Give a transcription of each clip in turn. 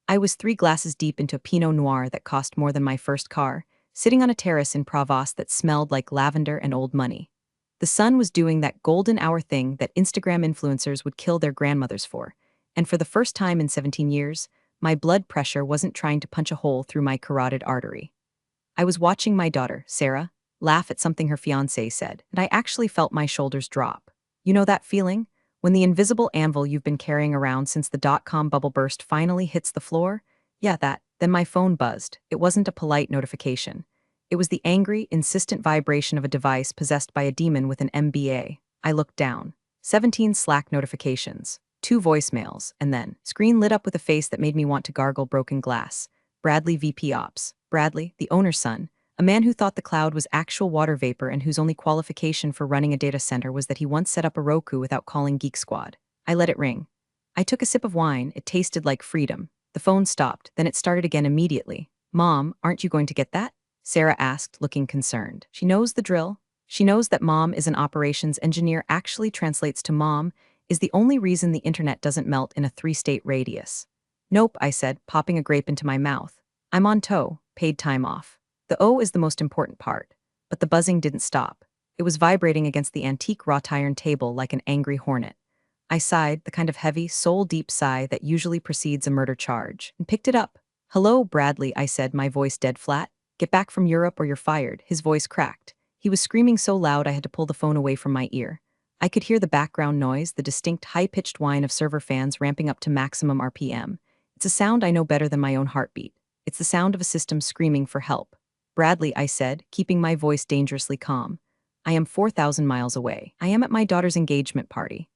I was 3 glasses deep into a Pinot Noir that cost more than my first car, sitting on a terrace in Provence that smelled like lavender and old money. The sun was doing that golden hour thing that Instagram influencers would kill their grandmothers for, and for the first time in 17 years, my blood pressure wasn't trying to punch a hole through my carotid artery. I was watching my daughter, Sarah, laugh at something her fiancé said, and I actually felt my shoulders drop. You know that feeling? When the invisible anvil you've been carrying around since the dot-com bubble burst finally hits the floor? Yeah, that. Then my phone buzzed. It wasn't a polite notification. It was the angry, insistent vibration of a device possessed by a demon with an MBA. I looked down. 17 Slack notifications, 2 voicemails, and then, screen lit up with a face that made me want to gargle broken glass. Bradley VP Ops. Bradley, the owner's son, a man who thought the cloud was actual water vapor and whose only qualification for running a data center was that he once set up a Roku without calling Geek Squad. I let it ring. I took a sip of wine. It tasted like freedom. The phone stopped, then it started again immediately. Mom, aren't you going to get that? Sarah asked, looking concerned. She knows the drill. She knows that mom is an operations engineer actually translates to mom is the only reason the internet doesn't melt in a 3-state radius. Nope, I said, popping a grape into my mouth. I'm on tow, paid time off. The O is the most important part. But the buzzing didn't stop. It was vibrating against the antique wrought iron table like an angry hornet. I sighed, the kind of heavy, soul-deep sigh that usually precedes a murder charge, and picked it up. Hello, Bradley, I said, my voice dead flat. Get back from Europe or you're fired. His voice cracked. He was screaming so loud I had to pull the phone away from my ear. I could hear the background noise, the distinct high-pitched whine of server fans ramping up to maximum RPM. It's a sound I know better than my own heartbeat. It's the sound of a system screaming for help. Bradley, I said, keeping my voice dangerously calm. I am 4,000 miles away. I am at my daughter's engagement party.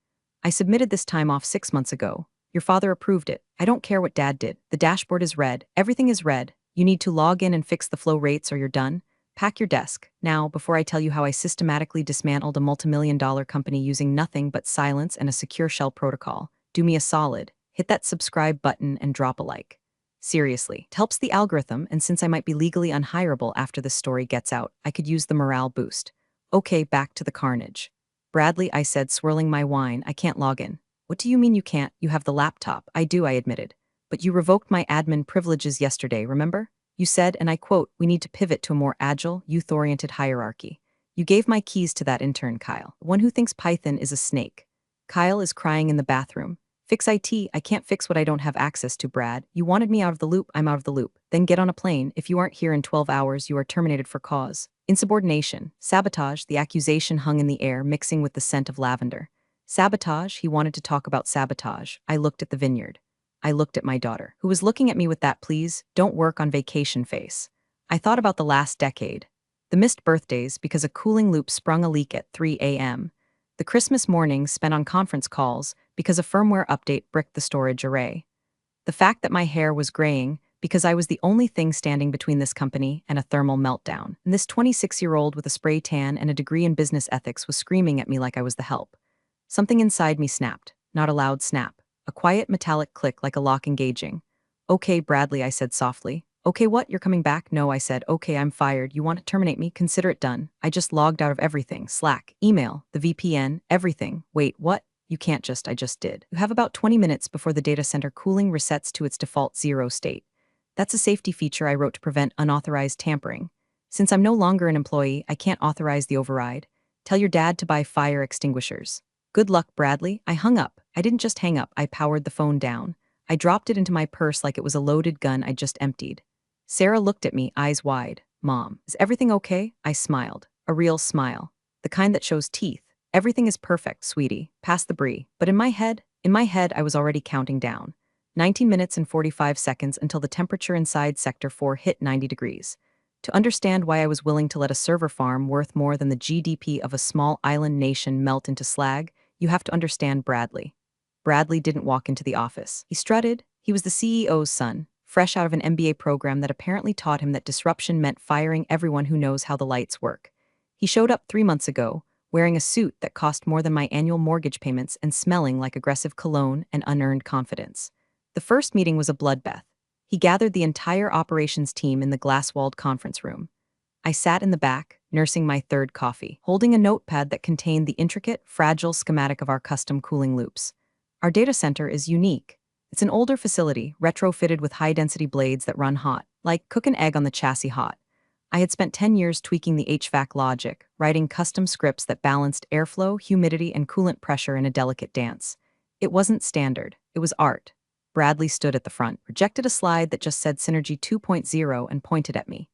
I submitted this time off 6 months ago. Your father approved it. I don't care what Dad did. The dashboard is red. Everything is red. You need to log in and fix the flow rates or you're done. Pack your desk. Now, before I tell you how I systematically dismantled a multimillion-dollar company using nothing but silence and a secure shell protocol, do me a solid. Hit that subscribe button and drop a like. Seriously, it helps the algorithm, and since I might be legally unhireable after this story gets out, I could use the morale boost. Okay, back to the carnage. Bradley, I said, swirling my wine, I can't log in. What do you mean you can't? You have the laptop. I do, I admitted. But you revoked my admin privileges yesterday, remember? You said, and I quote, we need to pivot to a more agile, youth-oriented hierarchy. You gave my keys to that intern, Kyle, the one who thinks Python is a snake. Kyle is crying in the bathroom. Fix IT, I can't fix what I don't have access to, Brad. You wanted me out of the loop, I'm out of the loop. Then get on a plane. If you aren't here in 12 hours, you are terminated for cause. Insubordination, sabotage, the accusation hung in the air, mixing with the scent of lavender. Sabotage, he wanted to talk about sabotage. I looked at the vineyard. I looked at my daughter, who was looking at me with that please, don't work on vacation face. I thought about the last decade. The missed birthdays because a cooling loop sprung a leak at 3 a.m. The Christmas mornings spent on conference calls because a firmware update bricked the storage array. The fact that my hair was graying because I was the only thing standing between this company and a thermal meltdown. And this 26-year-old with a spray tan and a degree in business ethics was screaming at me like I was the help. Something inside me snapped, not a loud snap. A quiet metallic click like a lock engaging. Okay, Bradley, I said softly. Okay, what? You're coming back? No, I said. Okay, I'm fired. You want to terminate me? Consider it done. I just logged out of everything. Slack, email, the VPN, everything. Wait, what? You can't just, I just did. You have about 20 minutes before the data center cooling resets to its default 0 state. That's a safety feature I wrote to prevent unauthorized tampering. Since I'm no longer an employee, I can't authorize the override. Tell your dad to buy fire extinguishers. Good luck, Bradley. I hung up. I didn't just hang up, I powered the phone down. I dropped it into my purse like it was a loaded gun I'd just emptied. Sarah looked at me, eyes wide. Mom, is everything okay? I smiled. A real smile. The kind that shows teeth. Everything is perfect, sweetie. Pass the brie. But in my head, I was already counting down. 19 minutes and 45 seconds until the temperature inside Sector 4 hit 90 degrees. To understand why I was willing to let a server farm worth more than the GDP of a small island nation melt into slag, you have to understand Bradley. Bradley didn't walk into the office. He strutted. He was the CEO's son, fresh out of an MBA program that apparently taught him that disruption meant firing everyone who knows how the lights work. He showed up 3 months ago, wearing a suit that cost more than my annual mortgage payments and smelling like aggressive cologne and unearned confidence. The first meeting was a bloodbath. He gathered the entire operations team in the glass-walled conference room. I sat in the back, nursing my third coffee, holding a notepad that contained the intricate, fragile schematic of our custom cooling loops. Our data center is unique. It's an older facility, retrofitted with high-density blades that run hot, like cook an egg on the chassis hot. I had spent 10 years tweaking the HVAC logic, writing custom scripts that balanced airflow, humidity, and coolant pressure in a delicate dance. It wasn't standard, it was art. Bradley stood at the front, rejected a slide that just said Synergy 2.0 and pointed at me.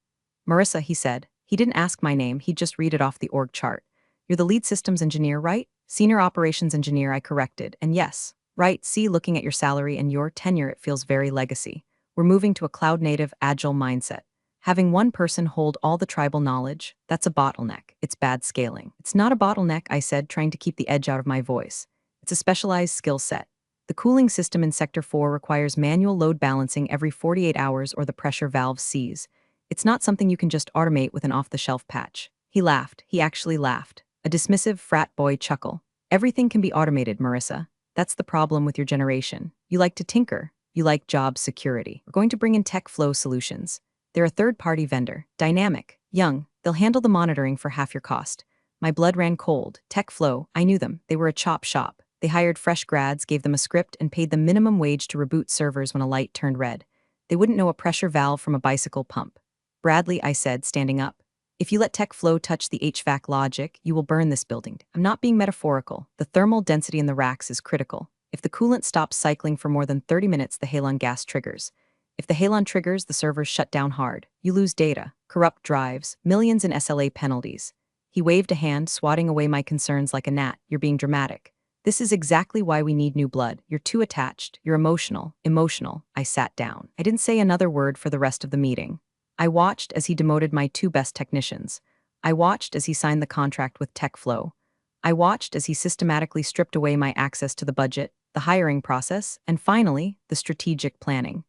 Marissa, he said. He didn't ask my name, he'd just read it off the org chart. You're the lead systems engineer, right? Senior operations engineer, I corrected, and yes. Right, see, looking at your salary and your tenure, it feels very legacy. We're moving to a cloud-native, agile mindset. Having one person hold all the tribal knowledge, that's a bottleneck. It's bad scaling. It's not a bottleneck, I said, trying to keep the edge out of my voice. It's a specialized skill set. The cooling system in Sector 4 requires manual load balancing every 48 hours or the pressure valve sees. It's not something you can just automate with an off-the-shelf patch. He laughed. He actually laughed. A dismissive frat boy chuckle. Everything can be automated, Marissa. That's the problem with your generation. You like to tinker. You like job security. We're going to bring in TechFlow Solutions. They're a third-party vendor, dynamic, young. They'll handle the monitoring for half your cost. My blood ran cold. TechFlow, I knew them. They were a chop shop. They hired fresh grads, gave them a script, and paid them minimum wage to reboot servers when a light turned red. They wouldn't know a pressure valve from a bicycle pump. Bradley, I said, standing up. If you let TechFlow touch the HVAC logic, you will burn this building. I'm not being metaphorical. The thermal density in the racks is critical. If the coolant stops cycling for more than 30 minutes, the halon gas triggers. If the halon triggers, the servers shut down hard. You lose data, corrupt drives, millions in SLA penalties. He waved a hand, swatting away my concerns like a gnat. You're being dramatic. This is exactly why we need new blood. You're too attached. You're emotional. Emotional. I sat down. I didn't say another word for the rest of the meeting. I watched as he demoted my two best technicians. I watched as he signed the contract with TechFlow. I watched as he systematically stripped away my access to the budget, the hiring process, and finally, the strategic planning.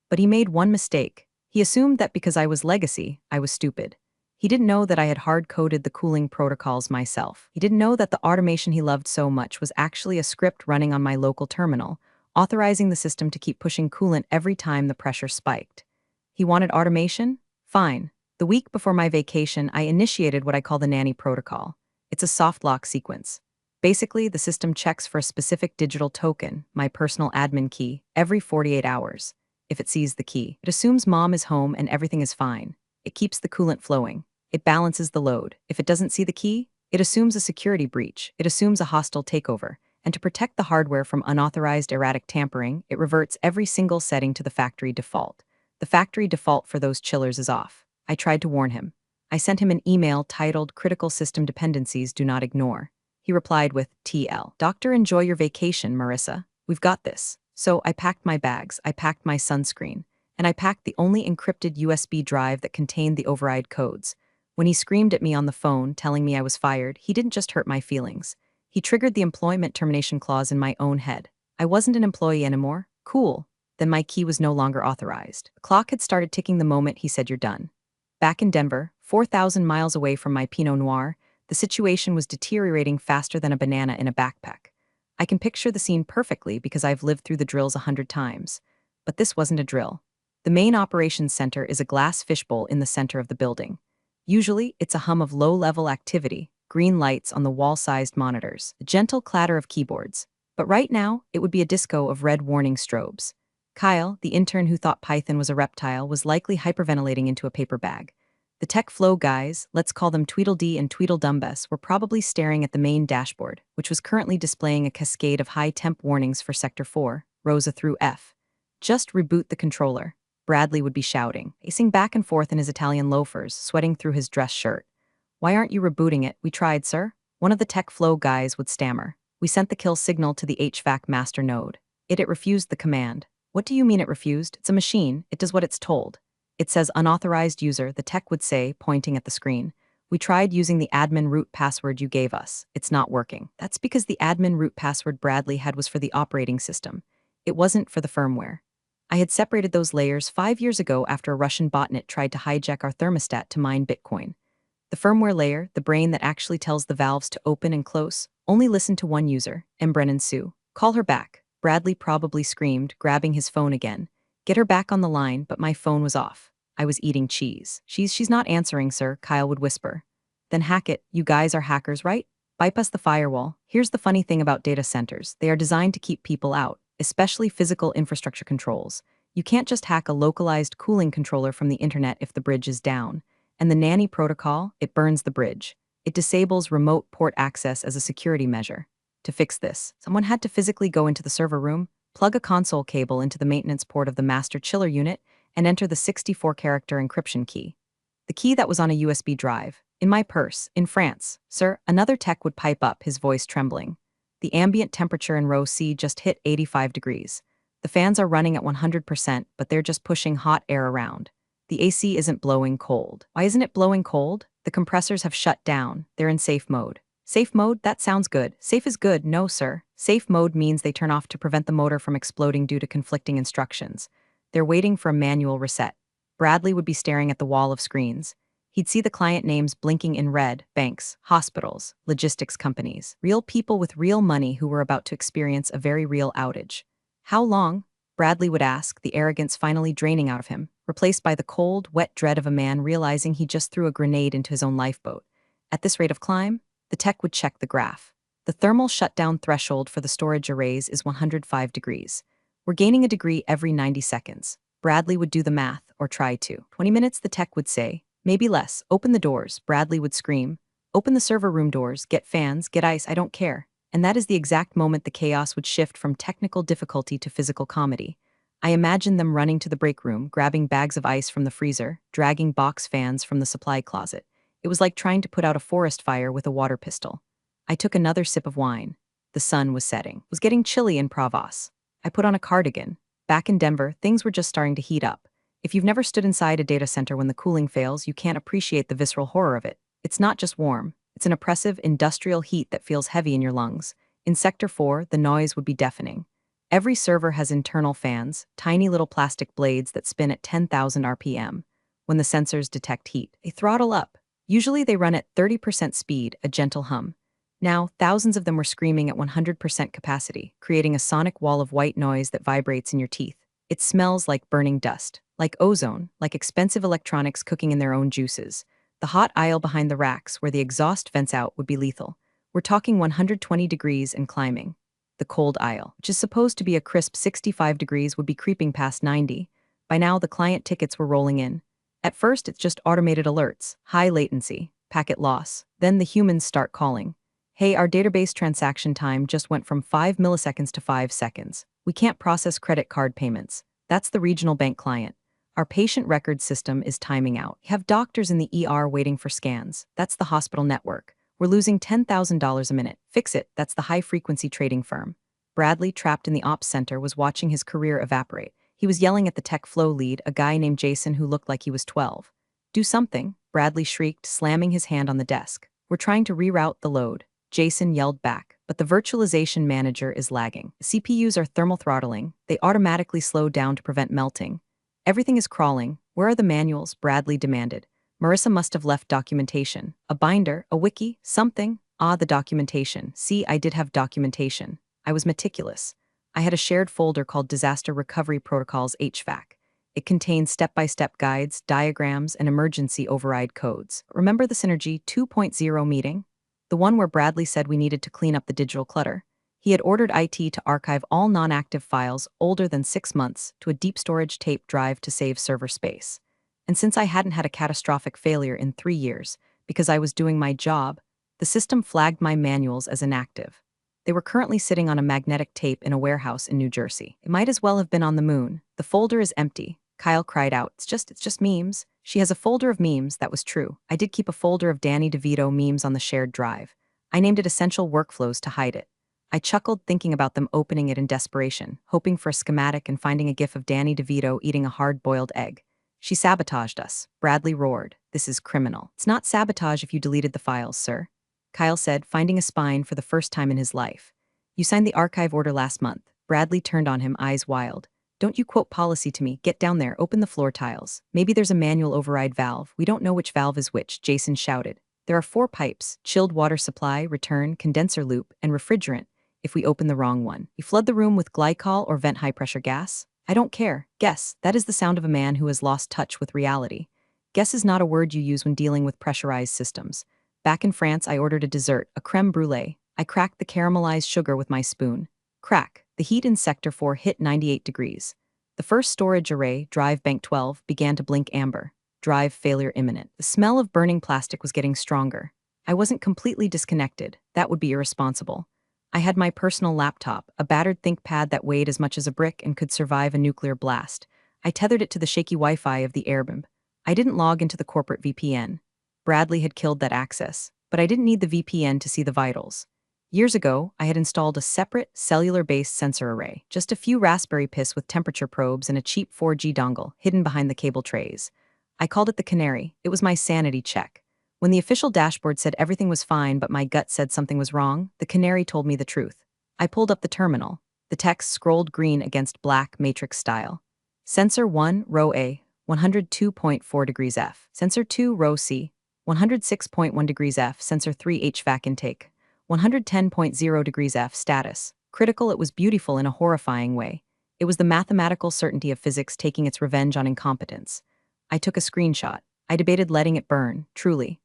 But he made one mistake. He assumed that because I was legacy, I was stupid. He didn't know that I had hard-coded the cooling protocols myself. He didn't know that the automation he loved so much was actually a script running on my local terminal, authorizing the system to keep pushing coolant every time the pressure spiked. He wanted automation? Fine. The week before my vacation, I initiated what I call the nanny protocol. It's a soft lock sequence. Basically, the system checks for a specific digital token, my personal admin key, every 48 hours. If it sees the key, it assumes mom is home and everything is fine. It keeps the coolant flowing. It balances the load. If it doesn't see the key, it assumes a security breach. It assumes a hostile takeover. And to protect the hardware from unauthorized erratic tampering, it reverts every single setting to the factory default. The factory default for those chillers is off. I tried to warn him. I sent him an email titled Critical System Dependencies Do Not Ignore. He replied with TL. Doctor, enjoy your vacation, Marissa. We've got this. So I packed my bags, I packed my sunscreen, and I packed the only encrypted USB drive that contained the override codes. When he screamed at me on the phone, telling me I was fired, he didn't just hurt my feelings. He triggered the employment termination clause in my own head. I wasn't an employee anymore. Cool. Then my key was no longer authorized. The clock had started ticking the moment he said you're done. Back in Denver, 4,000 miles away from my Pinot Noir, the situation was deteriorating faster than a banana in a backpack. I can picture the scene perfectly because I've lived through the drills 100 times. But this wasn't a drill. The main operations center is a glass fishbowl in the center of the building. Usually, it's a hum of low-level activity, green lights on the wall-sized monitors, a gentle clatter of keyboards. But right now, it would be a disco of red warning strobes. Kyle, the intern who thought Python was a reptile, was likely hyperventilating into a paper bag. The TechFlow guys, let's call them Tweedledee and Tweedledumbess, were probably staring at the main dashboard, which was currently displaying a cascade of high-temp warnings for Sector 4, Rosa through F. Just reboot the controller. Bradley would be shouting, pacing back and forth in his Italian loafers, sweating through his dress shirt. Why aren't you rebooting it? We tried, sir. One of the TechFlow guys would stammer. We sent the kill signal to the HVAC master node. It refused the command. What do you mean it refused? It's a machine. It does what it's told. It says unauthorized user, the tech would say, pointing at the screen. We tried using the admin root password you gave us. It's not working. That's because the admin root password Bradley had was for the operating system. It wasn't for the firmware. I had separated those layers 5 years ago after a Russian botnet tried to hijack our thermostat to mine Bitcoin. The firmware layer, the brain that actually tells the valves to open and close, only listened to one user, Brennan Sue. Call her back. Bradley probably screamed, grabbing his phone again. Get her back on the line, but my phone was off. I was eating cheese. She's not answering, sir, Kyle would whisper. Then hack it. You guys are hackers, right? Bypass the firewall. Here's the funny thing about data centers. They are designed to keep people out. especially physical infrastructure controls. You can't just hack a localized cooling controller from the internet if the bridge is down. And the nanny protocol, it burns the bridge. It disables remote port access as a security measure. To fix this, someone had to physically go into the server room, plug a console cable into the maintenance port of the master chiller unit, and enter the 64-character encryption key. The key that was on a USB drive. In my purse, in France. Sir, another tech would pipe up, his voice trembling. The ambient temperature in row C just hit 85 degrees. The fans are running at 100%, but they're just pushing hot air around. The AC isn't blowing cold. Why isn't it blowing cold? The compressors have shut down. They're in safe mode. Safe mode? That sounds good. Safe is good. No, sir. Safe mode means they turn off to prevent the motor from exploding due to conflicting instructions. They're waiting for a manual reset. Bradley would be staring at the wall of screens. He'd see the client names blinking in red: banks, hospitals, logistics companies, real people with real money who were about to experience a very real outage. How long? Bradley would ask, the arrogance finally draining out of him, replaced by the cold, wet dread of a man realizing he just threw a grenade into his own lifeboat. At this rate of climb, the tech would check the graph. The thermal shutdown threshold for the storage arrays is 105 degrees. We're gaining a degree every 90 seconds. Bradley would do the math, or try to. 20 minutes, the tech would say. Maybe less. Open the doors, Bradley would scream. Open the server room doors, get fans, get ice, I don't care. And that is the exact moment the chaos would shift from technical difficulty to physical comedy. I imagined them running to the break room, grabbing bags of ice from the freezer, dragging box fans from the supply closet. It was like trying to put out a forest fire with a water pistol. I took another sip of wine. The sun was setting. It was getting chilly in Provence. I put on a cardigan. Back in Denver, things were just starting to heat up. If you've never stood inside a data center when the cooling fails, you can't appreciate the visceral horror of it. It's not just warm. It's an oppressive, industrial heat that feels heavy in your lungs. In Sector 4, the noise would be deafening. Every server has internal fans, tiny little plastic blades that spin at 10,000 RPM. When the sensors detect heat, they throttle up. Usually they run at 30% speed, a gentle hum. Now, thousands of them were screaming at 100% capacity, creating a sonic wall of white noise that vibrates in your teeth. It smells like burning dust, like ozone, like expensive electronics cooking in their own juices. The hot aisle behind the racks, where the exhaust vents out, would be lethal. We're talking 120 degrees and climbing. The cold aisle, which is supposed to be a crisp 65 degrees, would be creeping past 90. By now, the client tickets were rolling in. At first, it's just automated alerts, high latency, packet loss. Then the humans start calling. Hey, our database transaction time just went from 5 milliseconds to 5 seconds. We can't process credit card payments. That's the regional bank client. Our patient record system is timing out. We have doctors in the ER waiting for scans. That's the hospital network. We're losing $10,000 a minute. Fix it. That's the high-frequency trading firm. Bradley, trapped in the ops center, was watching his career evaporate. He was yelling at the tech flow lead, a guy named Jason who looked like he was 12. Do something, Bradley shrieked, slamming his hand on the desk. We're trying to reroute the load. Jason yelled back, but the virtualization manager is lagging. CPUs are thermal throttling. They automatically slow down to prevent melting. Everything is crawling. Where are the manuals? Bradley demanded. Marissa must have left documentation. A binder, a wiki, something. Ah, the documentation. See, I did have documentation. I was meticulous. I had a shared folder called Disaster Recovery Protocols HVAC. It contains step-by-step guides, diagrams, and emergency override codes. Remember the Synergy 2.0 meeting? The one where Bradley said we needed to clean up the digital clutter. He had ordered IT to archive all non-active files older than 6 months to a deep storage tape drive to save server space. And since I hadn't had a catastrophic failure in 3 years, because I was doing my job, the system flagged my manuals as inactive. They were currently sitting on a magnetic tape in a warehouse in New Jersey. It might as well have been on the moon. The folder is empty. Kyle cried out, It's just memes. She has a folder of memes, that was true. I did keep a folder of Danny DeVito memes on the shared drive. I named it Essential Workflows to hide it. I chuckled thinking about them opening it in desperation, hoping for a schematic and finding a gif of Danny DeVito eating a hard-boiled egg. She sabotaged us, Bradley roared. This is criminal. It's not sabotage if you deleted the files, sir. Kyle said, finding a spine for the first time in his life. You signed the archive order last month. Bradley turned on him, eyes wild. Don't you quote policy to me. Get down there, open the floor tiles. Maybe there's a manual override valve. We don't know which valve is which, Jason shouted. There are 4 pipes: chilled water supply, return, condenser loop, and refrigerant. If we open the wrong one, you flood the room with glycol or vent high-pressure gas? I don't care. Guess. That is the sound of a man who has lost touch with reality. Guess is not a word you use when dealing with pressurized systems. Back in France, I ordered a dessert, a crème brûlée. I cracked the caramelized sugar with my spoon. Crack, the heat in Sector 4 hit 98 degrees. The first storage array, Drive Bank 12, began to blink amber. Drive failure imminent. The smell of burning plastic was getting stronger. I wasn't completely disconnected. That would be irresponsible. I had my personal laptop, a battered ThinkPad that weighed as much as a brick and could survive a nuclear blast. I tethered it to the shaky Wi-Fi of the Airbnb. I didn't log into the corporate VPN. Bradley had killed that access, but I didn't need the VPN to see the vitals. Years ago, I had installed a separate, cellular-based sensor array, just a few Raspberry Pis with temperature probes and a cheap 4G dongle hidden behind the cable trays. I called it the Canary. It was my sanity check. When the official dashboard said everything was fine but my gut said something was wrong, the Canary told me the truth. I pulled up the terminal. The text scrolled green against black matrix style. Sensor 1, row A, 102.4 degrees F. Sensor 2, row C, 106.1 degrees F. Sensor 3, HVAC intake, 110.0 degrees F. Status. Critical. It was beautiful in a horrifying way. It was the mathematical certainty of physics taking its revenge on incompetence. I took a screenshot. I debated letting it burn, truly.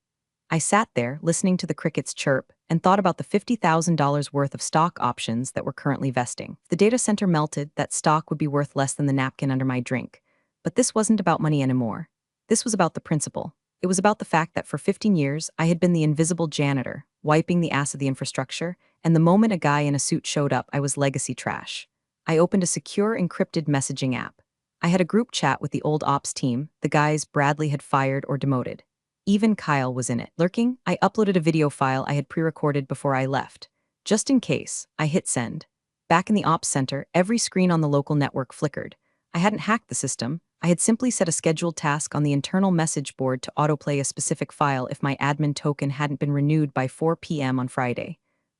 I sat there, listening to the crickets chirp, and thought about the $50,000 worth of stock options that were currently vesting. If the data center melted, that stock would be worth less than the napkin under my drink. But this wasn't about money anymore. This was about the principle. It was about the fact that for 15 years, I had been the invisible janitor, wiping the ass of the infrastructure, and the moment a guy in a suit showed up, I was legacy trash. I opened a secure, encrypted messaging app. I had a group chat with the old ops team, the guys Bradley had fired or demoted. Even Kyle was in it. Lurking, I uploaded a video file I had pre-recorded before I left. Just in case, I hit send. Back in the ops center, every screen on the local network flickered. I hadn't hacked the system. I had simply set a scheduled task on the internal message board to autoplay a specific file if my admin token hadn't been renewed by 4 p.m. on Friday.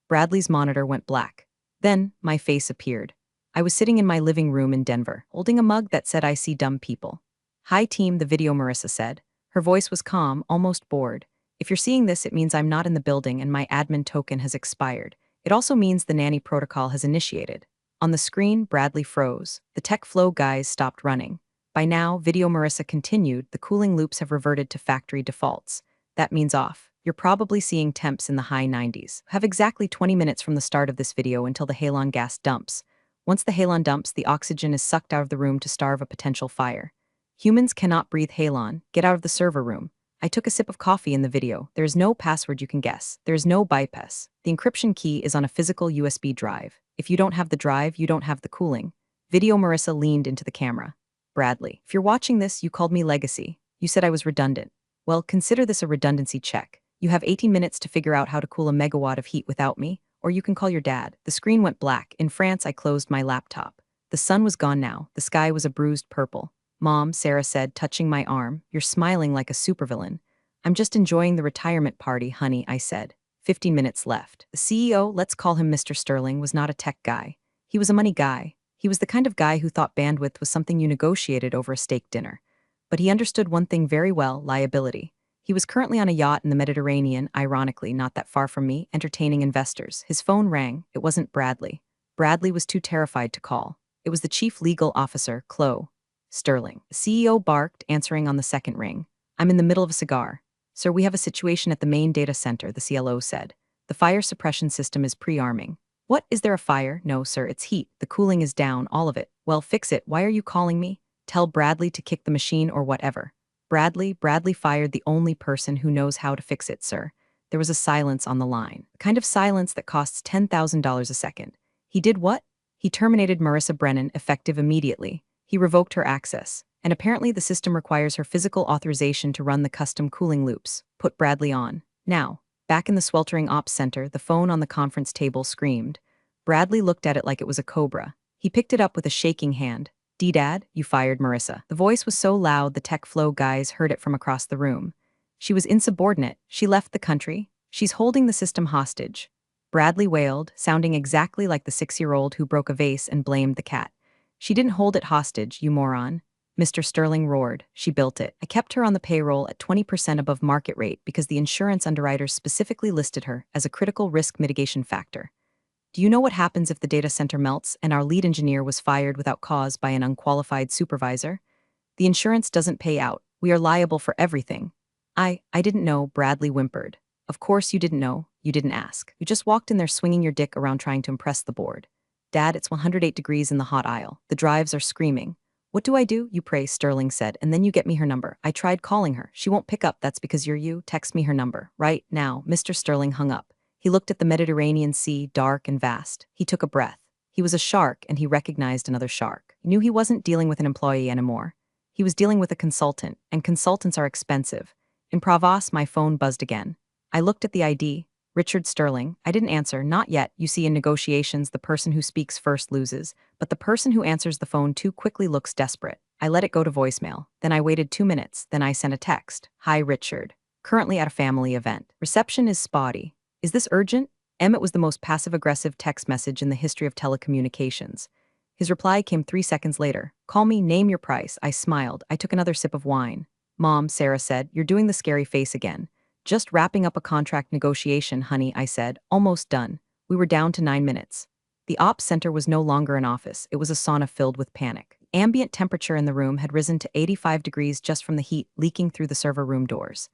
Bradley's monitor went black. Then, my face appeared. I was sitting in my living room in Denver, holding a mug that said I see dumb people. Hi team, the video Marissa said. Her voice was calm, almost bored. If you're seeing this, it means I'm not in the building and my admin token has expired. It also means the nanny protocol has initiated. On the screen, Bradley froze. The tech flow guys stopped running. By now, video Marissa continued, the cooling loops have reverted to factory defaults. That means off. You're probably seeing temps in the high 90s. Have exactly 20 minutes from the start of this video until the halon gas dumps. Once the halon dumps, the oxygen is sucked out of the room to starve a potential fire. Humans cannot breathe halon. Get out of the server room. I took a sip of coffee in the video. There is no password you can guess. There is no bypass. The encryption key is on a physical USB drive. If you don't have the drive, you don't have the cooling. Video Marissa leaned into the camera. Bradley, if you're watching this, you called me legacy. You said I was redundant. Well, consider this a redundancy check. You have 18 minutes to figure out how to cool a megawatt of heat without me, or you can call your dad. The screen went black. In France, I closed my laptop. The sun was gone now. The sky was a bruised purple. Mom, Sarah said, touching my arm, you're smiling like a supervillain. I'm just enjoying the retirement party, honey, I said. 15 minutes left. The CEO, let's call him Mr. Sterling, was not a tech guy. He was a money guy. He was the kind of guy who thought bandwidth was something you negotiated over a steak dinner. But he understood one thing very well, liability. He was currently on a yacht in the Mediterranean, ironically not that far from me, entertaining investors. His phone rang. It wasn't Bradley. Bradley was too terrified to call. It was the chief legal officer, Chloe Sterling. The CEO barked, answering on the second ring. I'm in the middle of a cigar. Sir, we have a situation at the main data center, the CLO said. The fire suppression system is pre-arming. What, is there a fire? No, sir, it's heat. The cooling is down, all of it. Well, fix it. Why are you calling me? Tell Bradley to kick the machine or whatever. Bradley fired the only person who knows how to fix it, sir. There was a silence on the line. The kind of silence that costs $10,000 a second. He did what? He terminated Marissa Brennan, effective immediately. He revoked her access, and apparently the system requires her physical authorization to run the custom cooling loops. Put Bradley on. Now, back in the sweltering ops center, the phone on the conference table screamed. Bradley looked at it like it was a cobra. He picked it up with a shaking hand. D-Dad, you fired Marissa. The voice was so loud the tech flow guys heard it from across the room. She was insubordinate. She left the country. She's holding the system hostage. Bradley wailed, sounding exactly like the 6-year-old who broke a vase and blamed the cat. She didn't hold it hostage, you moron. Mr. Sterling roared. She built it. I kept her on the payroll at 20% above market rate because the insurance underwriters specifically listed her as a critical risk mitigation factor. Do you know what happens if the data center melts and our lead engineer was fired without cause by an unqualified supervisor? The insurance doesn't pay out. We are liable for everything. I didn't know, Bradley whimpered. Of course you didn't know. You didn't ask. You just walked in there swinging your dick around trying to impress the board. Dad, it's 108 degrees in the hot aisle. The drives are screaming. What do I do? You pray, Sterling said, and then you get me her number. I tried calling her. She won't pick up. That's because you're you. Text me her number. Right now. Mr. Sterling hung up. He looked at the Mediterranean Sea, dark and vast. He took a breath. He was a shark, and he recognized another shark. He knew he wasn't dealing with an employee anymore. He was dealing with a consultant, and consultants are expensive. In Pravos, my phone buzzed again. I looked at the ID. Richard Sterling. I didn't answer. Not yet. You see, in negotiations, the person who speaks first loses, but the person who answers the phone too quickly looks desperate. I let it go to voicemail. Then I waited 2 minutes. Then I sent a text. Hi, Richard. Currently at a family event. Reception is spotty. Is this urgent? Emmett was the most passive-aggressive text message in the history of telecommunications. His reply came 3 seconds later. Call me, name your price. I smiled. I took another sip of wine. Mom, Sarah said, you're doing the scary face again. Just wrapping up a contract negotiation, honey, I said. Almost done. We were down to 9 minutes. The ops center was no longer an office. It was a sauna filled with panic. Ambient temperature in the room had risen to 85 degrees just from the heat leaking through the server room doors.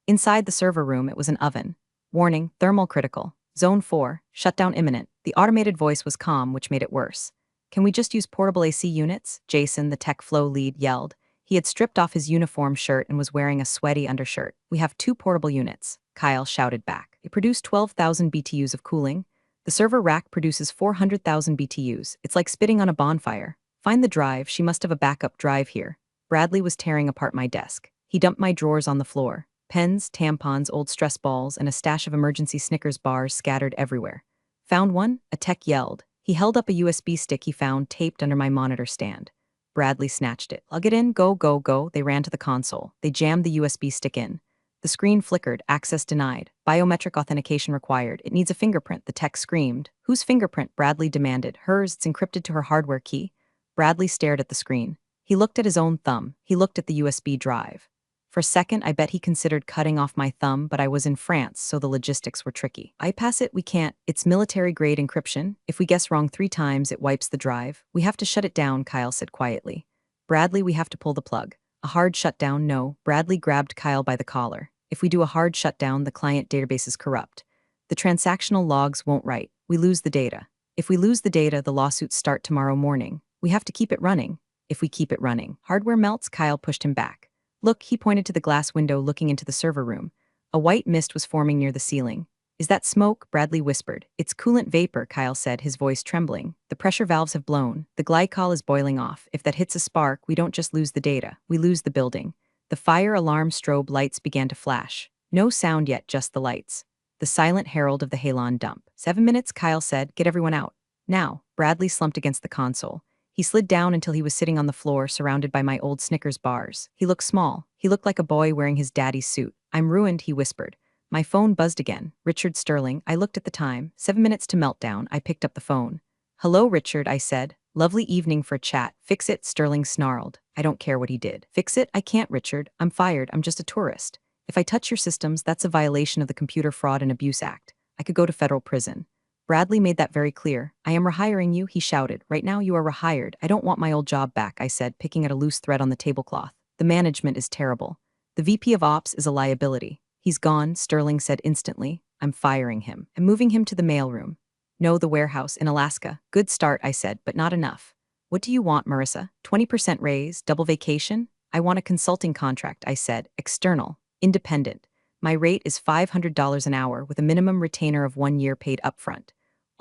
Inside the server room, it was an oven. Warning, thermal critical. Zone 4, shutdown imminent. The automated voice was calm, which made it worse. Can we just use portable AC units? Jason, the tech flow lead, yelled. He had stripped off his uniform shirt and was wearing a sweaty undershirt. We have 2 portable units, Kyle shouted back. They produce 12,000 BTUs of cooling. The server rack produces 400,000 BTUs. It's like spitting on a bonfire. Find the drive. She must have a backup drive here. Bradley was tearing apart my desk. He dumped my drawers on the floor. Pens, tampons, old stress balls, and a stash of emergency Snickers bars scattered everywhere. Found one? A tech yelled. He held up a USB stick he found taped under my monitor stand. Bradley snatched it. Plug it in, go, go, go. They ran to the console. They jammed the USB stick in. The screen flickered. Access denied. Biometric authentication required. It needs a fingerprint. The tech screamed. Whose fingerprint? Bradley demanded. Hers. It's encrypted to her hardware key. Bradley stared at the screen. He looked at his own thumb. He looked at the USB drive. For a second, I bet he considered cutting off my thumb, but I was in France, so the logistics were tricky. I pass it, we can't. It's military-grade encryption. If we guess wrong 3 times, it wipes the drive. We have to shut it down, Kyle said quietly. Bradley, we have to pull the plug. A hard shutdown? No. Bradley grabbed Kyle by the collar. If we do a hard shutdown, the client database is corrupt. The transactional logs won't write. We lose the data. If we lose the data, the lawsuits start tomorrow morning. We have to keep it running. If we keep it running. Hardware melts, Kyle pushed him back. Look, he pointed to the glass window looking into the server room. A white mist was forming near the ceiling. Is that smoke? Bradley whispered. It's coolant vapor, Kyle said, his voice trembling. The pressure valves have blown. The glycol is boiling off. If that hits a spark, we don't just lose the data. We lose the building. The fire alarm strobe lights began to flash. No sound yet, just the lights. The silent herald of the Halon dump. 7 minutes, Kyle said. Get everyone out. Now. Bradley slumped against the console. He slid down until he was sitting on the floor, surrounded by my old Snickers bars. He looked small. He looked like a boy wearing his daddy's suit. I'm ruined, he whispered. My phone buzzed again. Richard Sterling. I looked at the time. 7 minutes to meltdown. I picked up the phone. Hello, Richard, I said. Lovely evening for a chat. Fix it, Sterling snarled. I don't care what he did. Fix it? I can't, Richard. I'm fired. I'm just a tourist. If I touch your systems, that's a violation of the Computer Fraud and Abuse Act. I could go to federal prison. Bradley made that very clear. I am rehiring you, he shouted. Right now you are rehired. I don't want my old job back, I said, picking at a loose thread on the tablecloth. The management is terrible. The VP of Ops is a liability. He's gone, Sterling said instantly. I'm firing him. I'm moving him to the mailroom. No, the warehouse in Alaska. Good start, I said, but not enough. What do you want, Marissa? 20% raise? Double vacation? I want a consulting contract, I said. External. Independent. My rate is $500 an hour with a minimum retainer of 1 year paid upfront.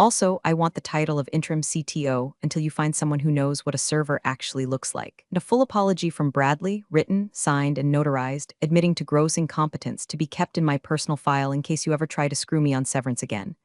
Also, I want the title of interim CTO until you find someone who knows what a server actually looks like. And a full apology from Bradley, written, signed, and notarized, admitting to gross incompetence to be kept in my personal file in case you ever try to screw me on severance again.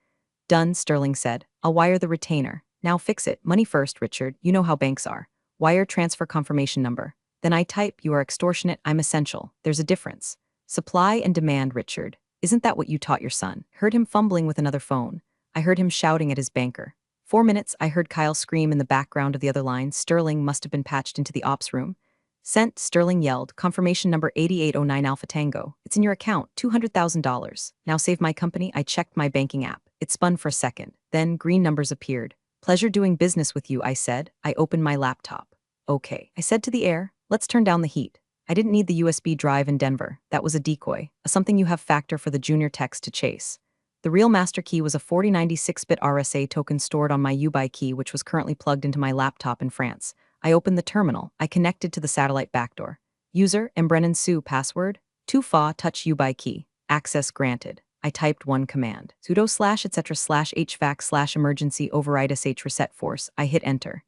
Done, Sterling said. I'll wire the retainer. Now fix it. Money first, Richard. You know how banks are. Wire transfer confirmation number. Then I type, you are extortionate, I'm essential. There's a difference. Supply and demand, Richard. Isn't that what you taught your son? Heard him fumbling with another phone. I heard him shouting at his banker. 4 minutes, I heard Kyle scream in the background of the other line. Sterling must have been patched into the ops room. Sent, Sterling yelled. Confirmation number 8809 Alpha Tango. It's in your account, $200,000. Now save my company. I checked my banking app. It spun for a second. Then green numbers appeared. Pleasure doing business with you, I said. I opened my laptop. Okay. I said to the air, let's turn down the heat. I didn't need the USB drive in Denver. That was a decoy, a something you have factor for the junior techs to chase. The real master key was a 4096-bit RSA token stored on my Ubuy key, which was currently plugged into my laptop in France. I opened the terminal. I connected to the satellite backdoor. User, Mbrennen Su, password, 2fa touch Ubuy key. Access granted. I typed one command. Sudo / etc / hvac / emergency override sh reset force. I hit enter.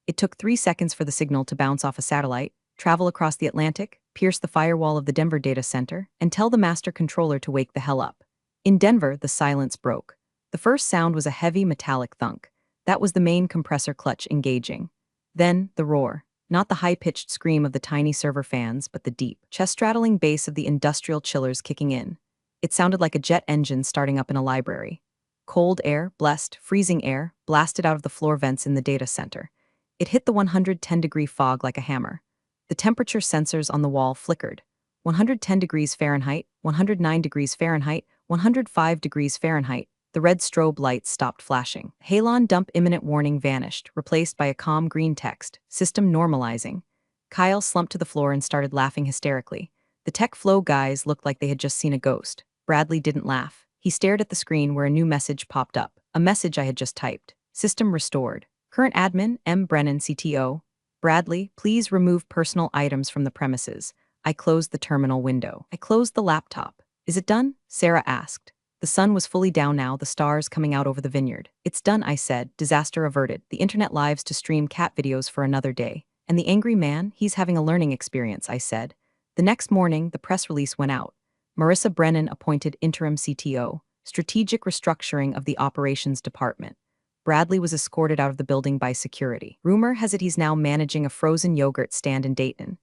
It took 3 seconds for the signal to bounce off a satellite, travel across the Atlantic, pierce the firewall of the Denver data center, and tell the master controller to wake the hell up. In Denver, the silence broke. The first sound was a heavy metallic thunk. That was the main compressor clutch engaging. Then, the roar. Not the high-pitched scream of the tiny server fans, but the deep, chest-rattling bass of the industrial chillers kicking in. It sounded like a jet engine starting up in a library. Cold air, blessed, freezing air, blasted out of the floor vents in the data center. It hit the 110-degree fog like a hammer. The temperature sensors on the wall flickered. 110 degrees Fahrenheit, 109 degrees Fahrenheit, 105 degrees Fahrenheit. The red strobe lights stopped flashing. Halon dump imminent warning vanished, replaced by a calm green text, system normalizing. Kyle slumped to the floor and started laughing hysterically. The tech flow guys looked like they had just seen a ghost. Bradley didn't laugh. He stared at the screen where a new message popped up, a message I had just typed. System restored. Current admin, M. Brennan, CTO. Bradley, please remove personal items from the premises. I closed the terminal window. I closed the laptop. Is it done? Sarah asked. The sun was fully down now, the stars coming out over the vineyard. It's done, I said, disaster averted. The internet lives to stream cat videos for another day. And the angry man, he's having a learning experience, I said. The next morning, the press release went out. Marissa Brennan appointed interim CTO, strategic restructuring of the operations department. Bradley was escorted out of the building by security. Rumor has it he's now managing a frozen yogurt stand in Dayton.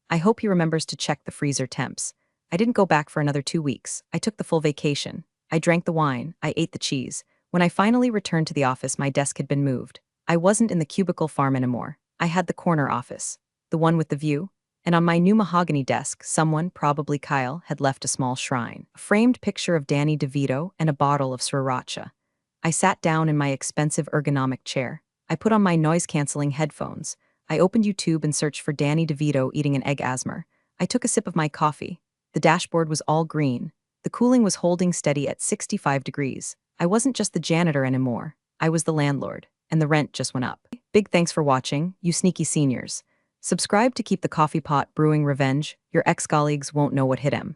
I hope he remembers to check the freezer temps. I didn't go back for another 2 weeks. I took the full vacation. I drank the wine. I ate the cheese. When I finally returned to the office, my desk had been moved. I wasn't in the cubicle farm anymore. I had the corner office, the one with the view. And on my new mahogany desk, someone, probably Kyle, had left a small shrine, a framed picture of Danny DeVito and a bottle of sriracha. I sat down in my expensive ergonomic chair. I put on my noise-canceling headphones. I opened YouTube and searched for Danny DeVito eating an egg asmer. I took a sip of my coffee. The dashboard was all green. The cooling was holding steady at 65 degrees. I wasn't just the janitor anymore. I was the landlord, and the rent just went up. Big thanks for watching, you sneaky seniors. Subscribe to keep the coffee pot brewing revenge. Your ex-colleagues won't know what hit him.